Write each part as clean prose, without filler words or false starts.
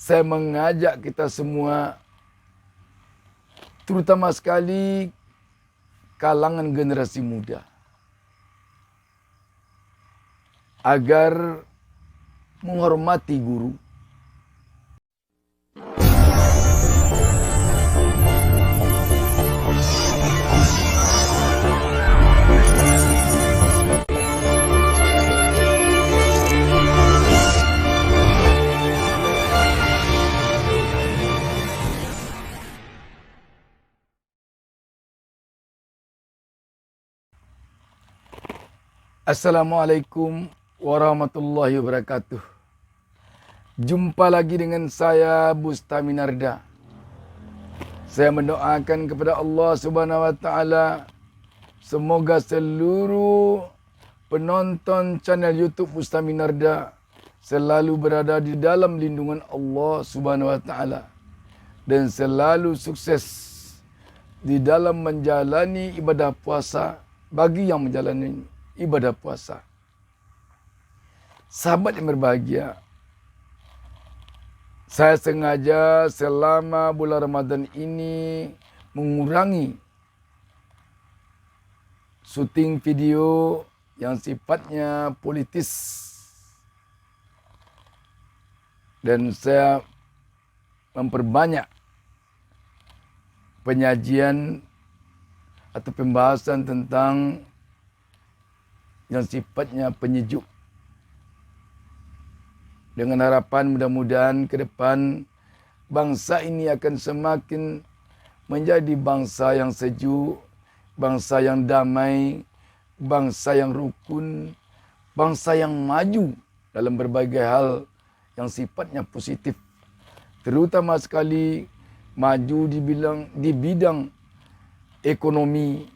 saya mengajak kita semua, terutama sekali kalangan generasi muda, agar menghormati guru. Assalamualaikum warahmatullahi wabarakatuh. Jumpa lagi dengan saya Bustami Narda. Saya mendoakan kepada Allah Subhanahu wa taala semoga seluruh penonton channel YouTube Bustami Narda selalu berada di dalam lindungan Allah Subhanahu wa taala dan selalu sukses di dalam menjalani ibadah puasa bagi yang menjalani ibadah puasa. Sahabat yang berbahagia, saya sengaja selama bulan Ramadan ini mengurangi syuting video yang sifatnya politis. Dan saya memperbanyak penyajian atau pembahasan tentang yang sifatnya penyejuk. Dengan harapan mudah-mudahan ke depan bangsa ini akan semakin menjadi bangsa yang sejuk, bangsa yang damai, bangsa yang rukun, bangsa yang maju dalam berbagai hal yang sifatnya positif. Terutama sekali maju di bidang ekonomi,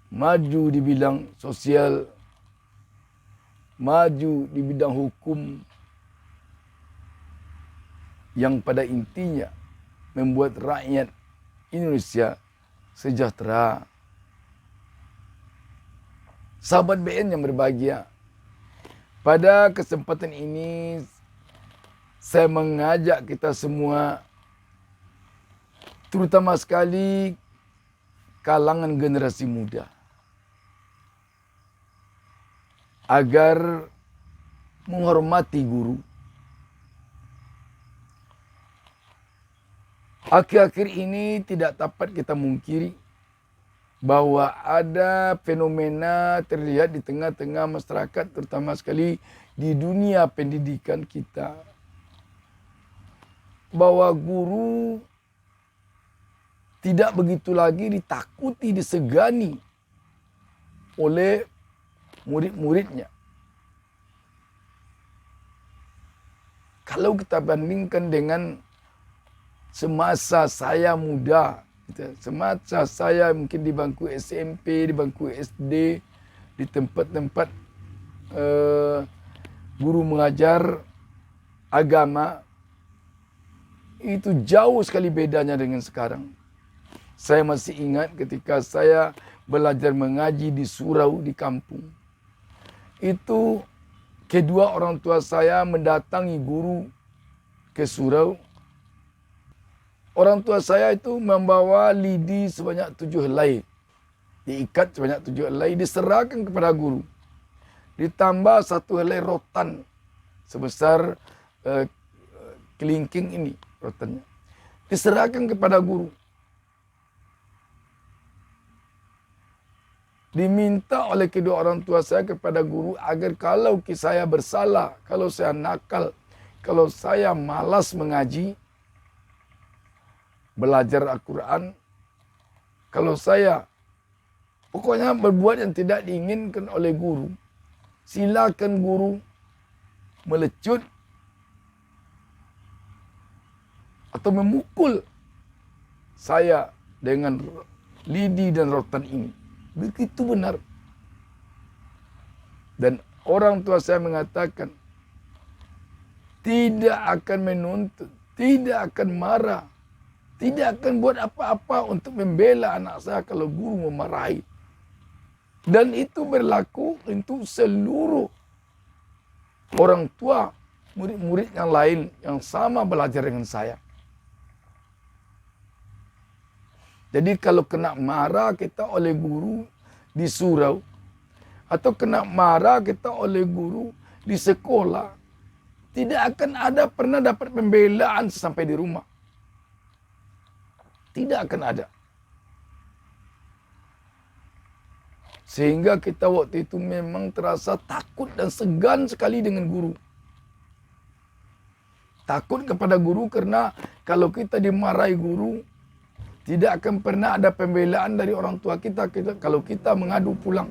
maju di bidang sosial, maju di bidang hukum, yang pada intinya membuat rakyat Indonesia sejahtera. Sahabat BN yang berbahagia, pada kesempatan ini saya mengajak kita semua, terutama sekali kalangan generasi muda, agar menghormati guru. Akhir-akhir ini tidak dapat kita mungkiri bahwa ada fenomena terlihat di tengah-tengah masyarakat, terutama sekali di dunia pendidikan kita, bahwa guru tidak begitu lagi ditakuti, disegani oleh murid-muridnya. Kalau kita bandingkan dengan semasa saya muda, semasa saya mungkin di bangku SMP, di bangku SD, di tempat-tempat guru mengajar agama, itu jauh sekali bedanya dengan sekarang. Saya masih ingat ketika saya belajar mengaji di surau di kampung. Itu kedua orang tua saya mendatangi guru ke surau. Orang tua saya itu membawa lidi sebanyak 7 helai. Diikat sebanyak 7 helai, diserahkan kepada guru. Ditambah 1 helai rotan sebesar kelingking ini rotannya. Diserahkan kepada guru. Diminta oleh kedua orang tua saya kepada guru agar kalau saya bersalah, kalau saya nakal, kalau saya malas mengaji, belajar Al-Quran, kalau saya pokoknya berbuat yang tidak diinginkan oleh guru, silakan guru melecut atau memukul saya dengan lidi dan rotan ini. Begitu benar. Dan orang tua saya mengatakan, tidak akan menuntut, tidak akan marah, tidak akan buat apa-apa untuk membela anak saya kalau guru memarahi. Dan itu berlaku untuk seluruh orang tua murid-murid yang lain yang sama belajar dengan saya. Jadi kalau kena marah kita oleh guru di surau, atau kena marah kita oleh guru di sekolah, tidak akan ada pernah dapat pembelaan sampai di rumah. Tidak akan ada. Sehingga kita waktu itu memang terasa takut dan segan sekali dengan guru. Takut kepada guru karena kalau kita dimarahi guru, tidak akan pernah ada pembelaan dari orang tua kita kalau kita mengadu pulang.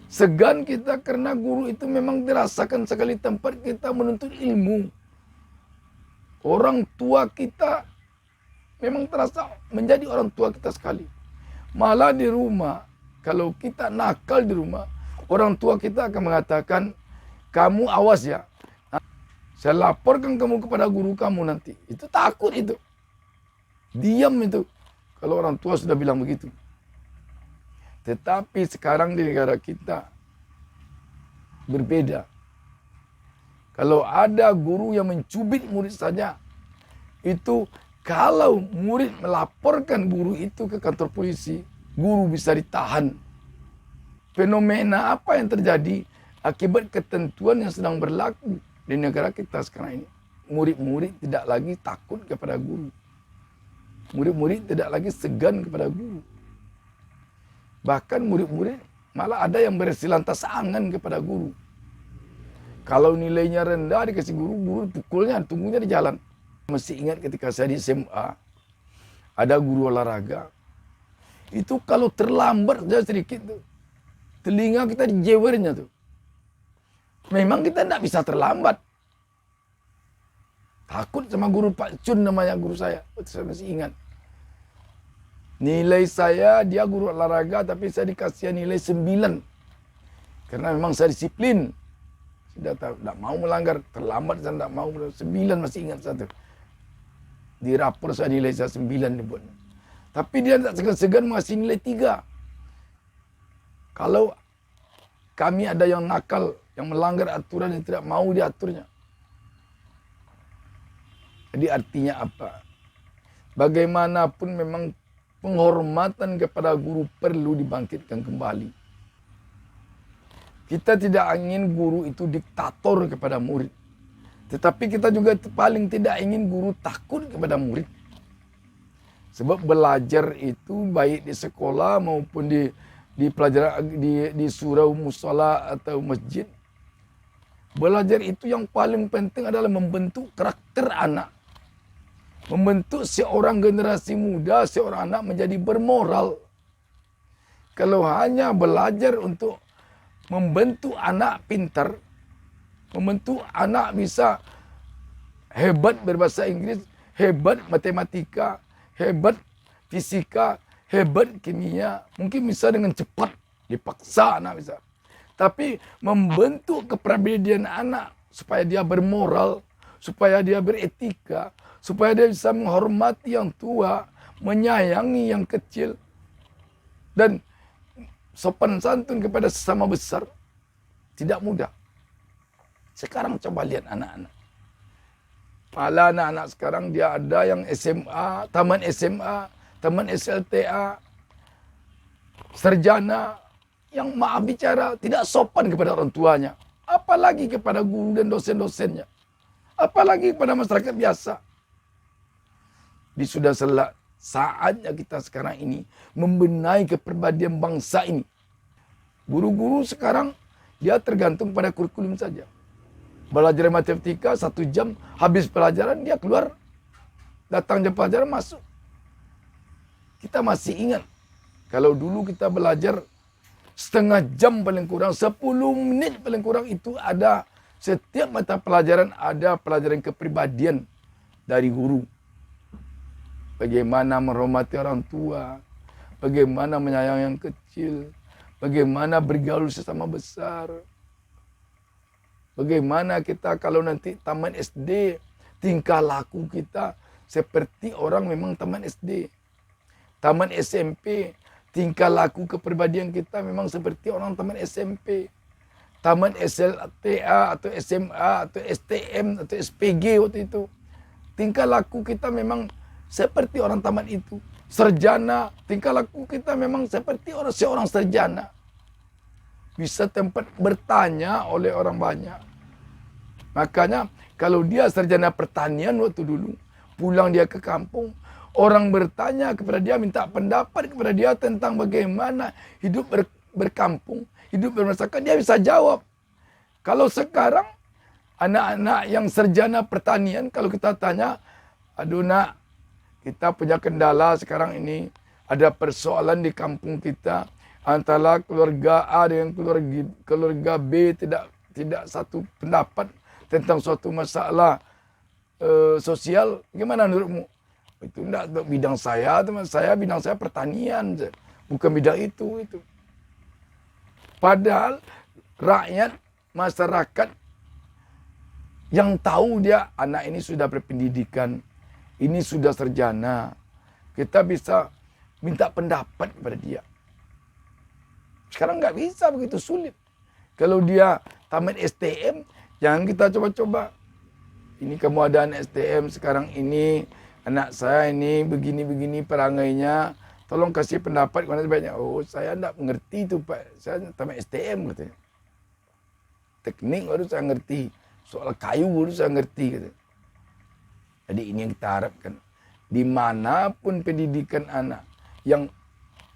Segan kita karena guru itu memang dirasakan sekali tempat kita menuntut ilmu. Orang tua kita memang terasa menjadi orang tua kita sekali. Malah di rumah, kalau kita nakal di rumah, orang tua kita akan mengatakan, kamu awas ya, saya laporkan kamu kepada guru kamu nanti. Itu takut itu. Diam itu, kalau orang tua sudah bilang begitu. Tetapi sekarang di negara kita berbeda. Kalau ada guru yang mencubit murid saja, itu kalau murid melaporkan guru itu ke kantor polisi, guru bisa ditahan. Fenomena apa yang terjadi akibat ketentuan yang sedang berlaku di negara kita sekarang ini? Murid-murid tidak lagi takut kepada guru. Murid-murid tidak lagi segan kepada guru. Bahkan murid-murid malah ada yang bersilantas angan kepada guru. Kalau nilainya rendah dikasih guru, guru pukulnya, tunggunya di jalan. Masih ingat ketika saya di SMA, ada guru olahraga. Itu kalau terlambat saja sedikit tuh, telinga kita dijewernya tuh. Memang kita tidak bisa terlambat. Takut sama guru Pak Cun namanya guru saya. Saya masih ingat. Nilai saya, dia guru olahraga tapi saya dikasih nilai 9. Karena memang saya disiplin. Sudah tidak mau melanggar, terlambat saya tidak mau. 9 masih ingat satu. Di rapor saya nilai saya 9 dibuatnya. Tapi dia tidak segan-segan masih nilai 3. Kalau kami ada yang nakal, yang melanggar aturan yang tidak mau diaturnya. Jadi artinya apa? Bagaimanapun memang penghormatan kepada guru perlu dibangkitkan kembali. Kita tidak ingin guru itu diktator kepada murid. Tetapi kita juga paling tidak ingin guru takut kepada murid. Sebab belajar itu baik di sekolah maupun di pelajaran di surau, musola atau masjid. Belajar itu yang paling penting adalah membentuk karakter anak. Membentuk seorang generasi muda, seorang anak menjadi bermoral. Kalau hanya belajar untuk membentuk anak pintar, membentuk anak bisa hebat berbahasa Inggris, hebat matematika, hebat fisika, hebat kimia. Mungkin bisa dengan cepat, dipaksa anak bisa. Tapi membentuk kepribadian anak supaya dia bermoral, supaya dia beretika, supaya dia bisa menghormati yang tua, menyayangi yang kecil, dan sopan santun kepada sesama besar. Tidak mudah. Sekarang coba lihat anak-anak. Malah anak-anak sekarang dia ada yang SMA, taman SLTA, sarjana, yang maaf bicara tidak sopan kepada orang tuanya. Apalagi kepada guru dan dosen-dosennya. Apalagi kepada masyarakat biasa. Sudah saatnya kita sekarang ini membenahi kepribadian bangsa ini. Guru-guru sekarang dia tergantung pada kurikulum saja. Belajar matematika 1 jam, habis pelajaran dia keluar. Datang jam pelajaran masuk. Kita masih ingat. Kalau dulu kita belajar setengah jam paling kurang, 10 menit paling kurang itu ada. Setiap mata pelajaran ada pelajaran kepribadian dari guru. Bagaimana menghormati orang tua, bagaimana menyayangi yang kecil, bagaimana bergaul sesama besar. Bagaimana kita kalau nanti taman SD, tingkah laku kita seperti orang memang taman SD. Taman SMP, tingkah laku kepribadian kita memang seperti orang taman SMP. tamat SLTA atau SMA atau STM atau SPG waktu itu. Tingkah laku kita memang seperti orang tamat itu. Sarjana, tingkah laku kita memang seperti seorang sarjana. Bisa tempat bertanya oleh orang banyak. Makanya kalau dia sarjana pertanian waktu dulu, pulang dia ke kampung, orang bertanya kepada dia, minta pendapat kepada dia tentang bagaimana hidup berkampung, hidup bermasyarakat, dia bisa jawab. Kalau sekarang, anak-anak yang sarjana pertanian, kalau kita tanya, aduh nak, kita punya kendala sekarang ini, ada persoalan di kampung kita, antara keluarga A dengan keluarga B tidak satu pendapat tentang suatu masalah sosial, gimana menurutmu? Itu enggak bidang saya, teman saya bidang saya pertanian, bukan bidang itu. Padahal rakyat, masyarakat yang tahu dia anak ini sudah berpendidikan, ini sudah sarjana, kita bisa minta pendapat kepada dia. Sekarang nggak bisa, begitu sulit. Kalau dia tamat STM, jangan kita coba-coba. Ini kamu ada anak STM sekarang ini, anak saya ini begini-begini perangainya, tolong kasih pendapat kepada sebaiknya. Oh, saya tidak mengerti itu Pak, saya tamat STM katanya. Teknik baru saya ngerti, soal kayu baru saya ngerti katanya. Jadi ini yang kita harapkan. Dimanapun pendidikan anak yang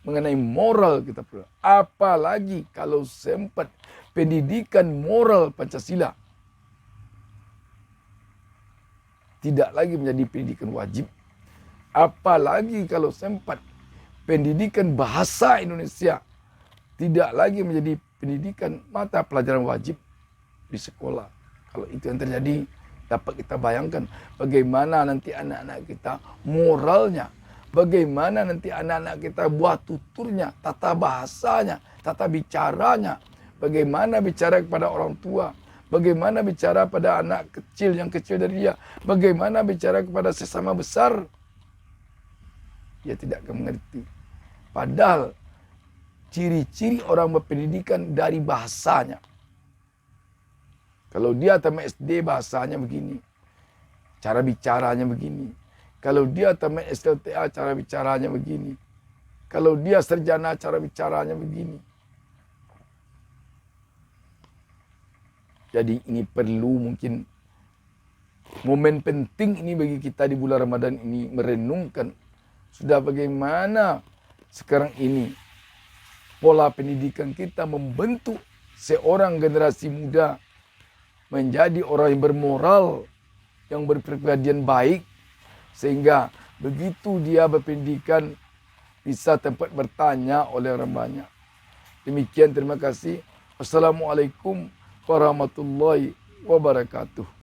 mengenai moral kita perlu. Apalagi kalau sempat pendidikan moral Pancasila. Tidak lagi menjadi pendidikan wajib. Apalagi kalau sempat pendidikan bahasa Indonesia. Tidak lagi menjadi pendidikan mata pelajaran wajib di sekolah. Kalau itu yang terjadi, dapat kita bayangkan bagaimana nanti anak-anak kita moralnya. Bagaimana nanti anak-anak kita buah tuturnya, tata bahasanya, tata bicaranya. Bagaimana bicara kepada orang tua. Bagaimana bicara pada anak kecil yang kecil dari dia. Bagaimana bicara kepada sesama besar. Dia tidak akan mengerti. Padahal ciri-ciri orang berpendidikan dari bahasanya. Kalau dia tamat SD bahasanya begini. Cara bicaranya begini. Kalau dia tamat SLTA cara bicaranya begini. Kalau dia sarjana cara bicaranya begini. Jadi ini perlu mungkin momen penting ini bagi kita di bulan Ramadan ini merenungkan sudah bagaimana sekarang ini pola pendidikan kita membentuk seorang generasi muda menjadi orang yang bermoral, yang berpribadian baik, sehingga begitu dia berpendidikan bisa tempat bertanya oleh orang banyak. Demikian, terima kasih. Wassalamualaikum warahmatullahi wabarakatuh.